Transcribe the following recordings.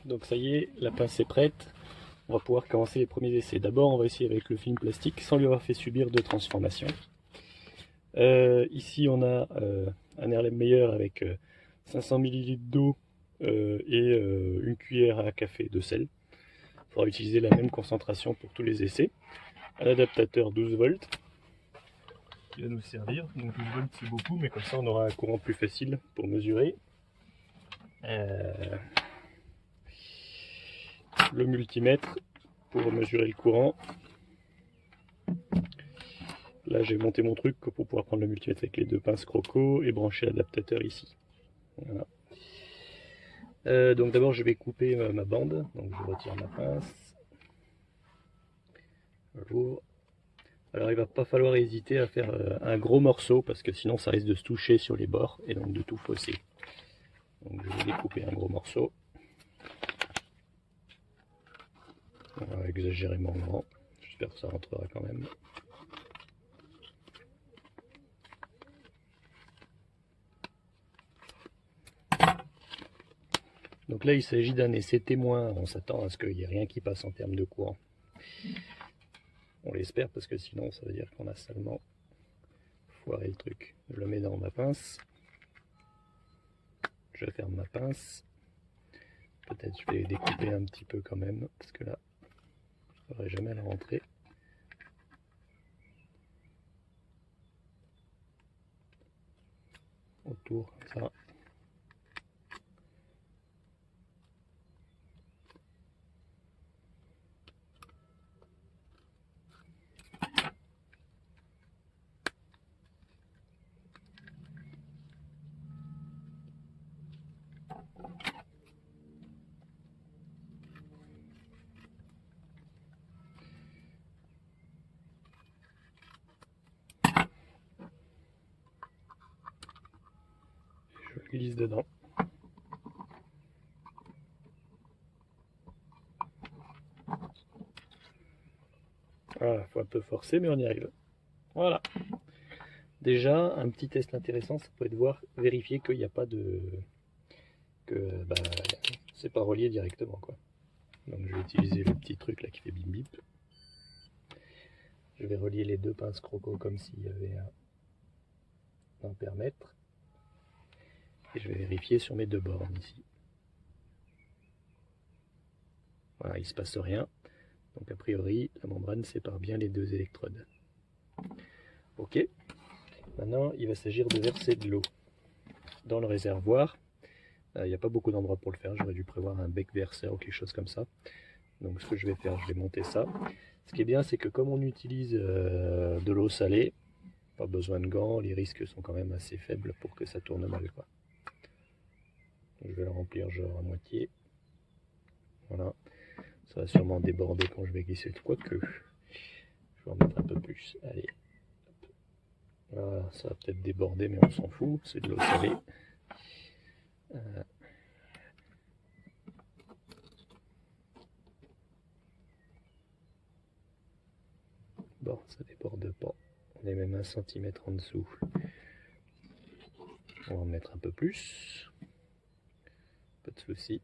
Donc ça y est, la pince est prête. On va pouvoir commencer les premiers essais. D'abord, on va essayer avec le film plastique sans lui avoir fait subir de transformation. Ici, on a un Erlenmeyer avec 500 ml d'eau et une cuillère à café de sel. Il faudra utiliser la même concentration pour tous les essais. Un adaptateur 12 volts qui va nous servir. Donc 12 volts c'est beaucoup, mais comme ça on aura un courant plus facile pour mesurer. Le multimètre pour mesurer le courant. Là j'ai monté mon truc pour pouvoir prendre le multimètre avec les deux pinces croco et brancher l'adaptateur ici. Voilà. Donc d'abord je vais couper ma bande, donc je retire ma pince. J'ouvre. Alors il va pas falloir hésiter à faire un gros morceau parce que sinon ça risque de se toucher sur les bords et donc de tout fausser. Donc je vais découper un gros morceau. Voilà, exagérément grand. J'espère que ça rentrera quand même. Donc là il s'agit d'un essai témoin. On s'attend à ce qu'il n'y ait rien qui passe en termes de courant. On l'espère parce que sinon ça veut dire qu'on a seulement foiré le truc. Je le mets dans ma pince. Je ferme ma pince. Peut-être je vais découper un petit peu quand même parce que là je n'aurai jamais à la rentrée. Autour comme ça. Je glisse dedans. Voilà, faut un peu forcer mais on y arrive. Voilà. Déjà, un petit test intéressant, ça peut être vérifier qu'il n'y a pas de... que bah, c'est pas relié directement quoi. Donc je vais utiliser le petit truc là qui fait bim bip. Je vais relier les deux pinces croco comme s'il y avait un ampèremètre. Et je vais vérifier sur mes deux bornes ici. Voilà, il ne se passe rien. Donc a priori, la membrane sépare bien les deux électrodes. Ok. Maintenant, il va s'agir de verser de l'eau dans le réservoir. Il n'y a pas beaucoup d'endroits pour le faire. J'aurais dû prévoir un bec verseur ou quelque chose comme ça. Donc ce que je vais faire, je vais monter ça. Ce qui est bien, c'est que comme on utilise de l'eau salée, pas besoin de gants, les risques sont quand même assez faibles pour que ça tourne mal, quoi. Donc, je vais le remplir genre à moitié. Voilà. Ça va sûrement déborder quand je vais glisser. Quoique, je vais en mettre un peu plus. Allez. Voilà, ça va peut-être déborder, mais on s'en fout. C'est de l'eau salée. Bon, ça déborde pas. On est même 1 cm en dessous. On va en mettre un peu plus. Pas de souci.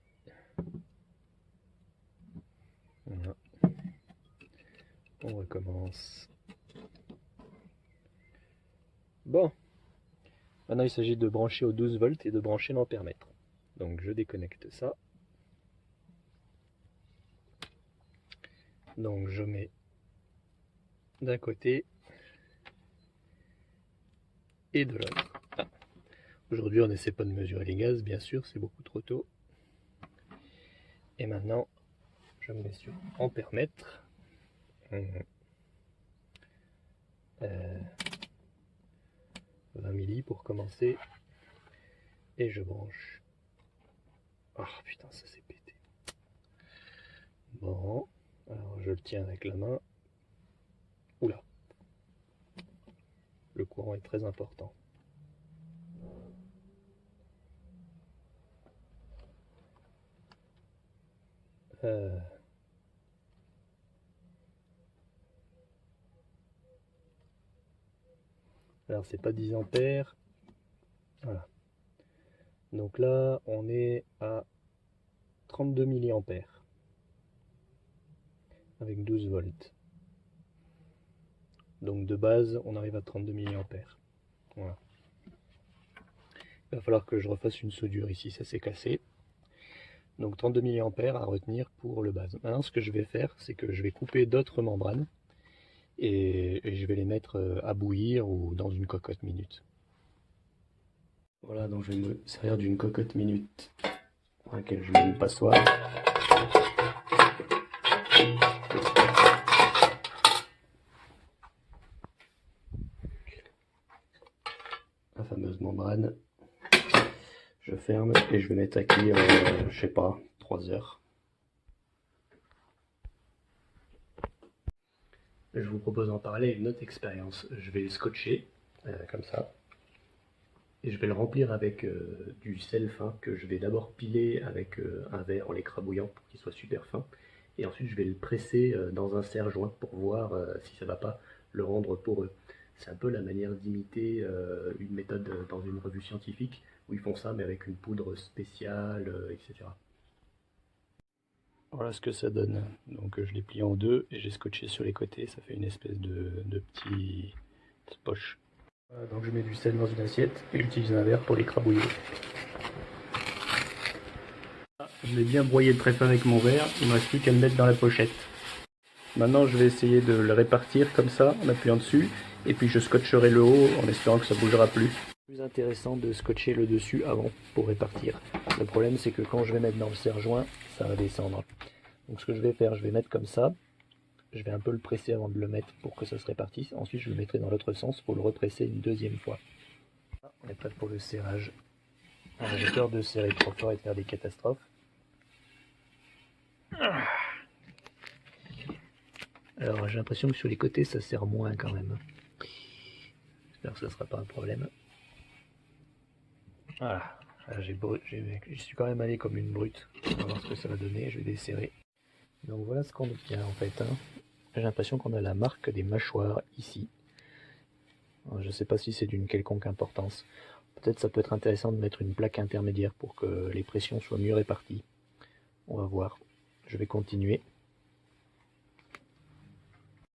Voilà. On recommence. Bon. Maintenant, il s'agit de brancher au 12 volts et de brancher l'ampèremètre. Donc, je déconnecte ça. Donc, je mets d'un côté et de l'autre. Ah. Aujourd'hui, on n'essaie pas de mesurer les gaz, bien sûr, c'est beaucoup trop tôt. Et maintenant, je me mets sur ampèremètre. 20 milli pour commencer. Et je branche. Ah putain, ça s'est pété. Bon, alors je le tiens avec la main. Oula. Le courant est très important. Alors c'est pas 10 ampères. Voilà. Donc là on est à 32 mA avec 12 volts. Donc de base, on arrive à 32 mA. Voilà. Il va falloir que je refasse une soudure ici, ça s'est cassé. Donc 32 mA à retenir pour le base. Maintenant, ce que je vais faire, c'est que je vais couper d'autres membranes et je vais les mettre à bouillir ou dans une cocotte minute. Voilà, donc je vais me servir d'une cocotte minute dans laquelle je mets une passoire. La fameuse membrane. Je ferme et je vais mettre à cuire, je sais pas, 3 heures. Je vous propose d'en parler une autre expérience. Je vais le scotcher, comme ça. Et je vais le remplir avec du sel fin que je vais d'abord piler avec un verre en l'écrabouillant pour qu'il soit super fin. Et ensuite je vais le presser dans un serre-joint pour voir si ça ne va pas le rendre poreux. C'est un peu la manière d'imiter une méthode dans une revue scientifique où ils font ça mais avec une poudre spéciale, etc. Voilà ce que ça donne. Donc je l'ai plié en deux et j'ai scotché sur les côtés. Ça fait une espèce de petit poche. Voilà, donc je mets du sel dans une assiette et j'utilise un verre pour l'écrabouiller. Je l'ai bien broyé très fin avec mon verre, il ne me reste plus qu'à le mettre dans la pochette. Maintenant je vais essayer de le répartir comme ça en appuyant dessus et puis je scotcherai le haut en espérant que ça ne bougera plus. C'est plus intéressant de scotcher le dessus avant pour répartir. Le problème c'est que quand je vais mettre dans le serre-joint, ça va descendre. Donc ce que je vais faire, je vais mettre comme ça. Je vais un peu le presser avant de le mettre pour que ça se répartisse. Ensuite je le mettrai dans l'autre sens pour le represser une deuxième fois. On est prêt pour le serrage. J'ai peur de serrer trop fort et de faire des catastrophes. Alors j'ai l'impression que sur les côtés ça serre moins quand même. J'espère que ça ne sera pas un problème. Voilà, j'y suis quand même allé comme une brute. On va voir ce que ça va donner, je vais desserrer. Donc voilà ce qu'on obtient en fait. J'ai l'impression qu'on a la marque des mâchoires ici. Alors, je ne sais pas si c'est d'une quelconque importance. Peut-être ça peut être intéressant de mettre une plaque intermédiaire pour que les pressions soient mieux réparties. On va voir. Je vais continuer.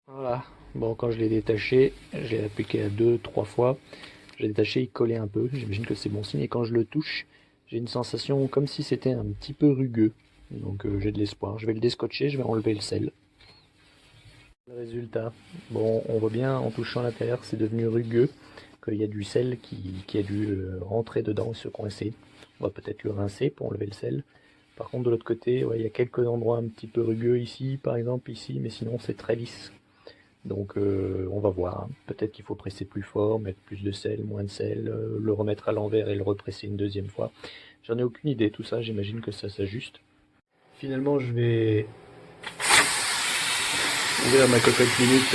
Voilà. Bon, quand je l'ai détaché, j'ai appliqué à 2-3 fois. Je l'ai détaché, il collait un peu. J'imagine que c'est bon signe. Et quand je le touche, j'ai une sensation comme si c'était un petit peu rugueux. Donc j'ai de l'espoir. Je vais le descotcher, je vais enlever le sel. Le résultat. Bon, on voit bien en touchant l'intérieur, c'est devenu rugueux. Qu'il y a du sel qui a dû rentrer dedans et se coincer. On va peut-être le rincer pour enlever le sel. Par contre, de l'autre côté, ouais, il y a quelques endroits un petit peu rugueux ici, par exemple ici, mais sinon c'est très lisse. Donc on va voir. Peut-être qu'il faut presser plus fort, mettre plus de sel, moins de sel, le remettre à l'envers et le represser une deuxième fois. J'en ai aucune idée, tout ça, j'imagine que ça s'ajuste. Finalement, je vais ouvrir ma cocotte minute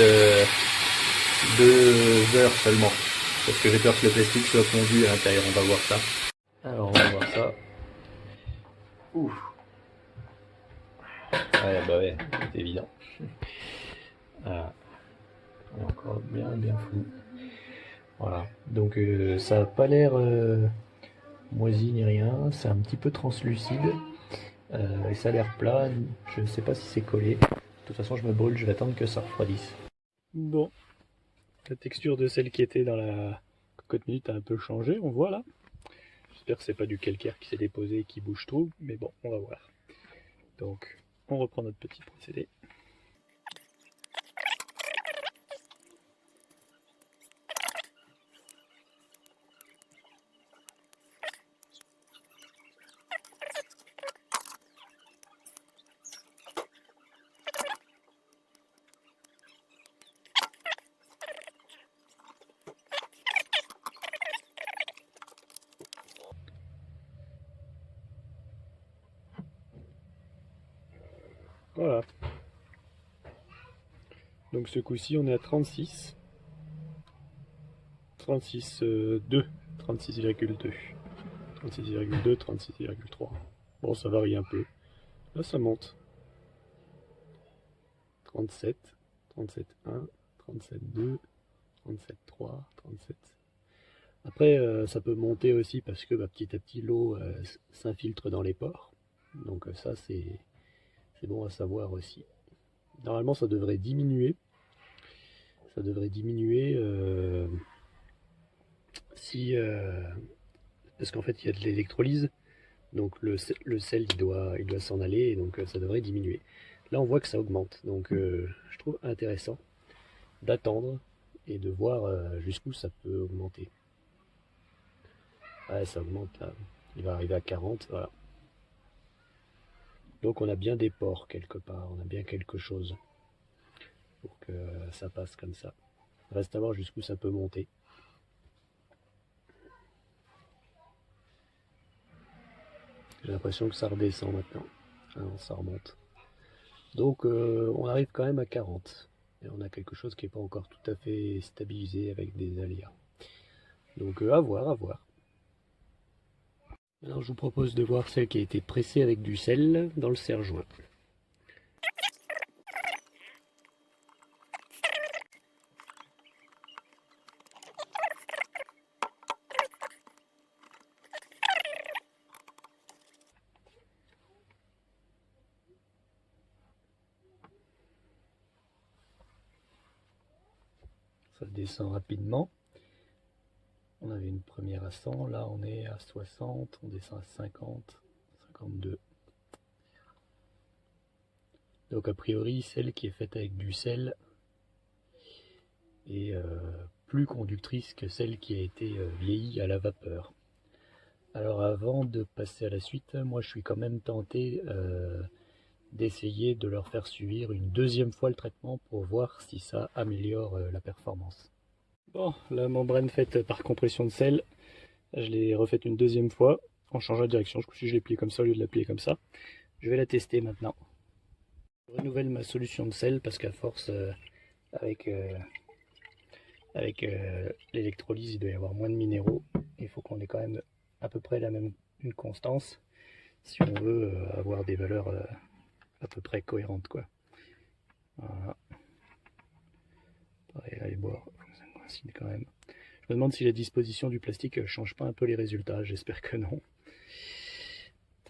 2 heures seulement. Parce que j'ai peur que le plastique soit fondu à l'intérieur, on va voir ça. Alors on va voir ça. Ouf. Ouais, bah ouais, c'est évident. Voilà. On est encore bien flou. Voilà, donc ça n'a pas l'air moisi ni rien, c'est un petit peu translucide et ça a l'air plat, je ne sais pas si c'est collé. De toute façon je me brûle, je vais attendre que ça refroidisse. Bon, la texture de celle qui était dans la cocotte minute a un peu changé, on voit là. J'espère que c'est pas du calcaire qui s'est déposé et qui bouge trop, mais bon, on va voir. Donc on reprend notre petit procédé. Voilà. Donc ce coup-ci on est à 36. 36,2. 36,2. 36,2, 36,3. Bon, ça varie un peu. Là, ça monte. 37, 37,1, 37,2, 37,3, 37. Après, ça peut monter aussi parce que petit à petit, l'eau s'infiltre dans les pores. Donc ça c'est bon à savoir aussi. Normalement ça devrait diminuer. Ça devrait diminuer si parce qu'en fait il y a de l'électrolyse, donc le sel il doit s'en aller, et donc ça devrait diminuer. Là on voit que ça augmente, donc je trouve intéressant d'attendre et de voir jusqu'où ça peut augmenter. Ouais, ça augmente là. Il va arriver à 40, voilà. Donc on a bien des pores quelque part, on a bien quelque chose pour que ça passe comme ça. Reste à voir jusqu'où ça peut monter. J'ai l'impression que ça redescend maintenant. Ah non, ça remonte. Donc on arrive quand même à 40. Et on a quelque chose qui n'est pas encore tout à fait stabilisé avec des aléas. Donc à voir, à voir. Maintenant je vous propose de voir celle qui a été pressée avec du sel dans le serre-joint. Ça descend rapidement. On avait une première à 100, là on est à 60, on descend à 50, 52. Donc a priori, celle qui est faite avec du sel est plus conductrice que celle qui a été vieillie à la vapeur. Alors avant de passer à la suite, moi je suis quand même tenté d'essayer de leur faire subir une deuxième fois le traitement pour voir si ça améliore la performance. Bon, la membrane faite par compression de sel, je l'ai refaite une deuxième fois en changeant de direction. Ce coup-ci je l'ai pliée comme ça au lieu de la plier comme ça. Je vais la tester maintenant. Je renouvelle ma solution de sel parce qu'à force avec, l'électrolyse il doit y avoir moins de minéraux. Il faut qu'on ait quand même à peu près la même une constance si on veut avoir des valeurs à peu près cohérentes quoi. Voilà. Pareil là les bords, ça coïncide quand même. Je me demande si la disposition du plastique change pas un peu les résultats, j'espère que non.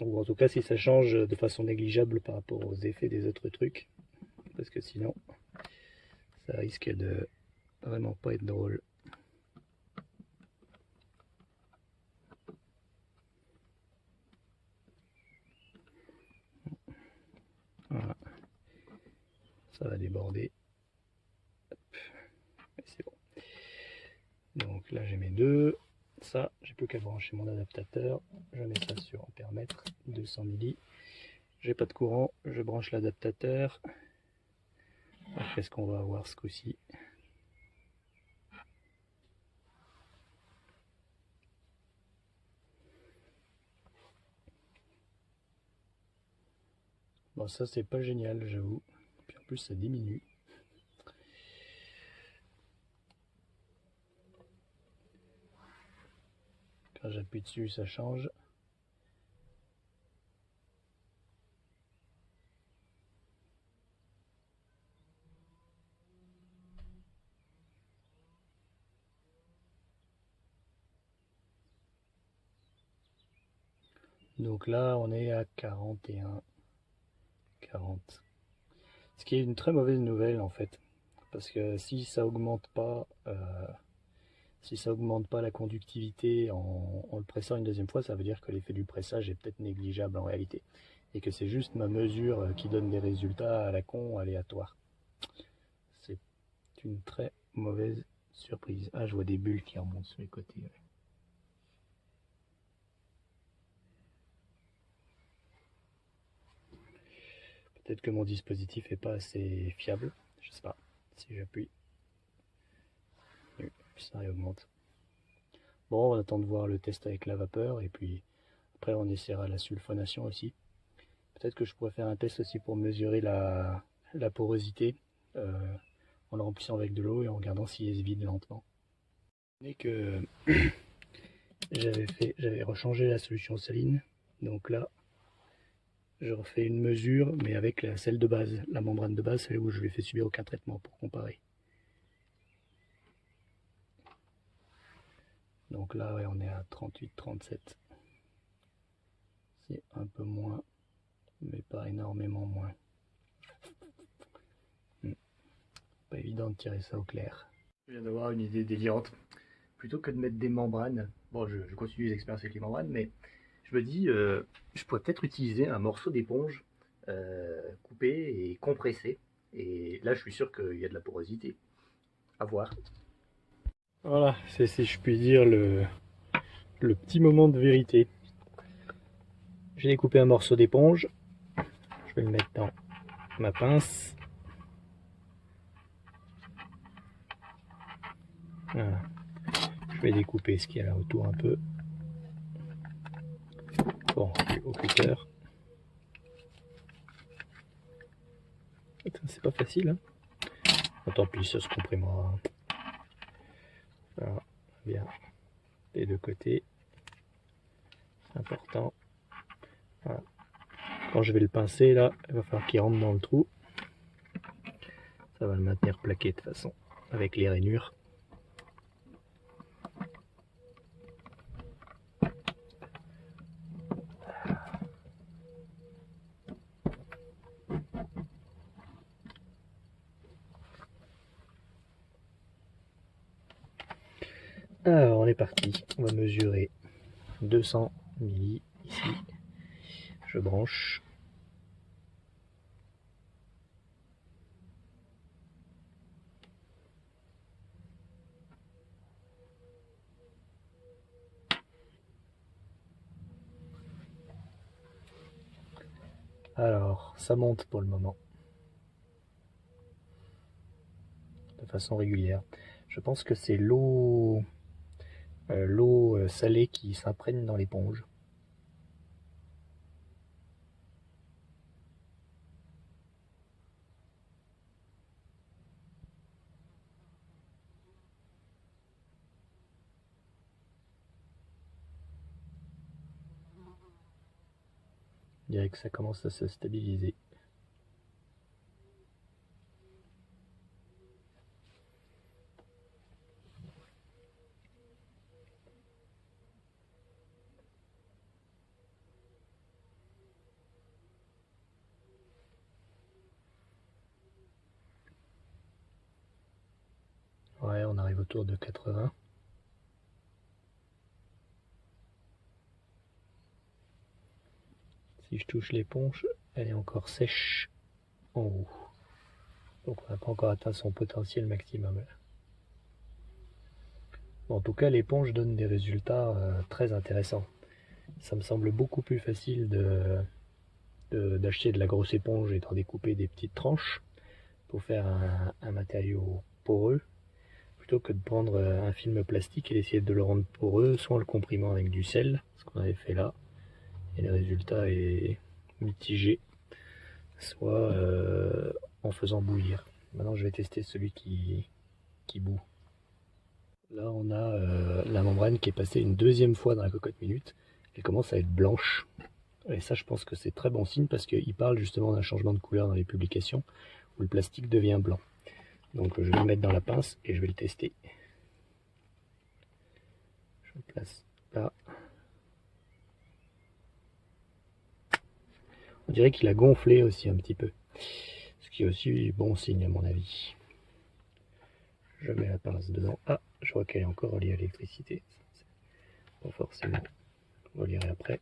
Ou en tout cas si ça change de façon négligeable par rapport aux effets des autres trucs. Parce que sinon ça risque de vraiment pas être drôle. Voilà. Ça va déborder. C'est bon. Donc là j'ai mes deux. Ça, j'ai plus qu'à brancher mon adaptateur. Je mets ça sur ampèremètre, 200 milli. J'ai pas de courant, je branche l'adaptateur. Qu'est-ce qu'on va avoir ce coup-ci? Bon, ça c'est pas génial, j'avoue. Puis en plus ça diminue. Quand j'appuie dessus, ça change. Donc là, on est à 41, 40. Ce qui est une très mauvaise nouvelle en fait. Parce que si ça augmente pas la conductivité en le pressant une deuxième fois, ça veut dire que l'effet du pressage est peut-être négligeable en réalité. Et que c'est juste ma mesure qui donne des résultats à la con aléatoires. C'est une très mauvaise surprise. Ah, je vois des bulles qui remontent sur les côtés. Ouais. Peut-être que mon dispositif est pas assez fiable. Je sais pas. Si j'appuie, ça augmente. Bon, on va attendre de voir le test avec la vapeur et puis après on essaiera la sulfonation aussi. Peut-être que je pourrais faire un test aussi pour mesurer la porosité en le remplissant avec de l'eau et en regardant si elle se vide lentement. Et que j'avais rechangé la solution saline, donc là je refais une mesure mais avec celle de base, la membrane de base, celle où je lui ai fait subir aucun traitement pour comparer. Donc là ouais, on est à 38-37. C'est un peu moins. mais pas énormément moins. Pas évident de tirer ça au clair. Je viens d'avoir une idée délirante. Plutôt que de mettre des membranes, bon je continue les expériences avec les membranes, mais je me dis, je pourrais peut-être utiliser un morceau d'éponge coupé et compressé. Et là je suis sûr qu'il y a de la porosité. À voir. Voilà, c'est si je puis dire le petit moment de vérité. J'ai découpé un morceau d'éponge. Je vais le mettre dans ma pince. Voilà. Je vais découper ce qu'il y a là autour un peu. Bon, au cutter. C'est pas facile, hein. Bon, tant pis, ça se comprimera. Voilà, bien. Les deux côtés. C'est important. Voilà. Quand je vais le pincer, là, il va falloir qu'il rentre dans le trou. Ça va le maintenir plaqué de toute façon, avec les rainures. Alors, on est parti. On va mesurer 200 milli ici. Je branche. Alors, ça monte pour le moment. De façon régulière. Je pense que c'est l'eau salée qui s'imprègne dans l'éponge. Je dirais que ça commence à se stabiliser. Ouais, on arrive autour de 80. Si je touche l'éponge, elle est encore sèche en haut. Donc on n'a pas encore atteint son potentiel maximum. Bon, en tout cas, l'éponge donne des résultats très intéressants. Ça me semble beaucoup plus facile d'acheter de la grosse éponge et d'en découper des petites tranches pour faire un matériau poreux, plutôt que de prendre un film plastique et d'essayer de le rendre poreux, soit en le comprimant avec du sel, ce qu'on avait fait là, et le résultat est mitigé, soit en faisant bouillir. Maintenant je vais tester celui qui bout. Là on a la membrane qui est passée une deuxième fois dans la cocotte minute, elle commence à être blanche. Et ça je pense que c'est très bon signe parce qu'il parle justement d'un changement de couleur dans les publications où le plastique devient blanc. Donc je vais le mettre dans la pince et je vais le tester. Je le place là. On dirait qu'il a gonflé aussi un petit peu. Ce qui est aussi bon signe à mon avis. Je mets la pince dedans. Ah, je vois qu'elle est encore reliée à l'électricité. Pas forcément. On va lire après.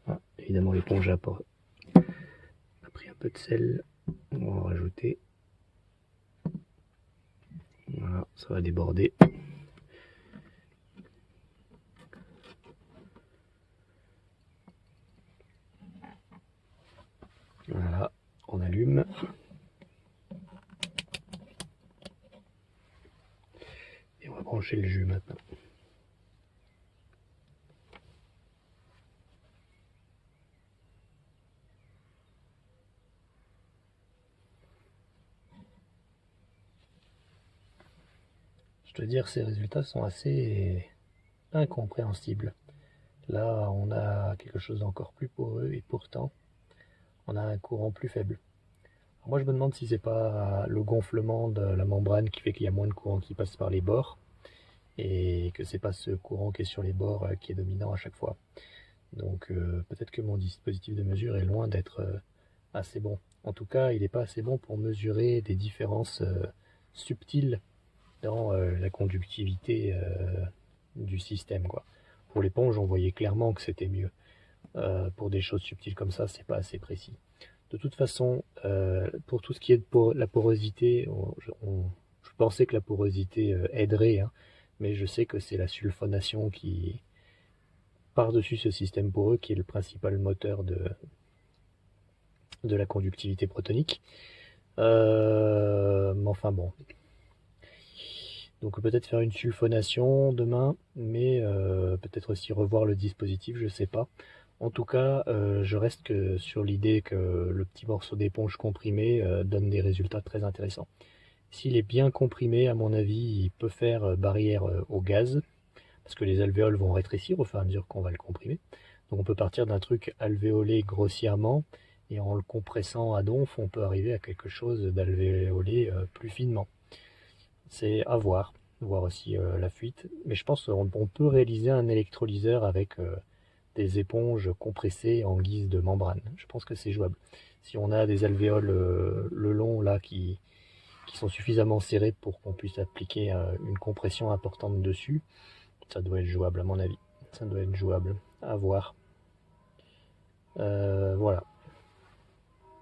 Ah, évidemment l'éponge a pris un peu de sel. On va en rajouter. Voilà, ça va déborder. Voilà, on allume. Et on va brancher le jus maintenant. Je dois dire, ces résultats sont assez incompréhensibles. Là, on a quelque chose d'encore plus poreux et pourtant, on a un courant plus faible. Moi je me demande si c'est pas le gonflement de la membrane qui fait qu'il y a moins de courant qui passe par les bords et que c'est pas ce courant qui est sur les bords qui est dominant à chaque fois. Donc peut-être que mon dispositif de mesure est loin d'être assez bon. En tout cas, il n'est pas assez bon pour mesurer des différences subtiles dans la conductivité du système, quoi. Pour l'éponge, on voyait clairement que c'était mieux. Pour des choses subtiles comme ça, c'est pas assez précis. De toute façon, pour tout ce qui est de la porosité, je pensais que la porosité aiderait, hein, mais je sais que c'est la sulfonation qui, par-dessus ce système poreux, qui est le principal moteur de la conductivité protonique. Mais enfin bon. Donc peut-être faire une sulfonation demain, mais peut-être aussi revoir le dispositif, je sais pas. En tout cas, je reste que sur l'idée que le petit morceau d'éponge comprimé donne des résultats très intéressants. S'il est bien comprimé, à mon avis, il peut faire barrière au gaz, parce que les alvéoles vont rétrécir au fur et à mesure qu'on va le comprimer. Donc on peut partir d'un truc alvéolé grossièrement, et en le compressant à donf, on peut arriver à quelque chose d'alvéolé plus finement. C'est à voir, voir aussi la fuite. Mais je pense qu'on peut réaliser un électrolyseur avec des éponges compressées en guise de membrane. Je pense que c'est jouable. Si on a des alvéoles le long là qui sont suffisamment serrés pour qu'on puisse appliquer une compression importante dessus, ça doit être jouable à mon avis. Ça doit être jouable. À voir. Voilà.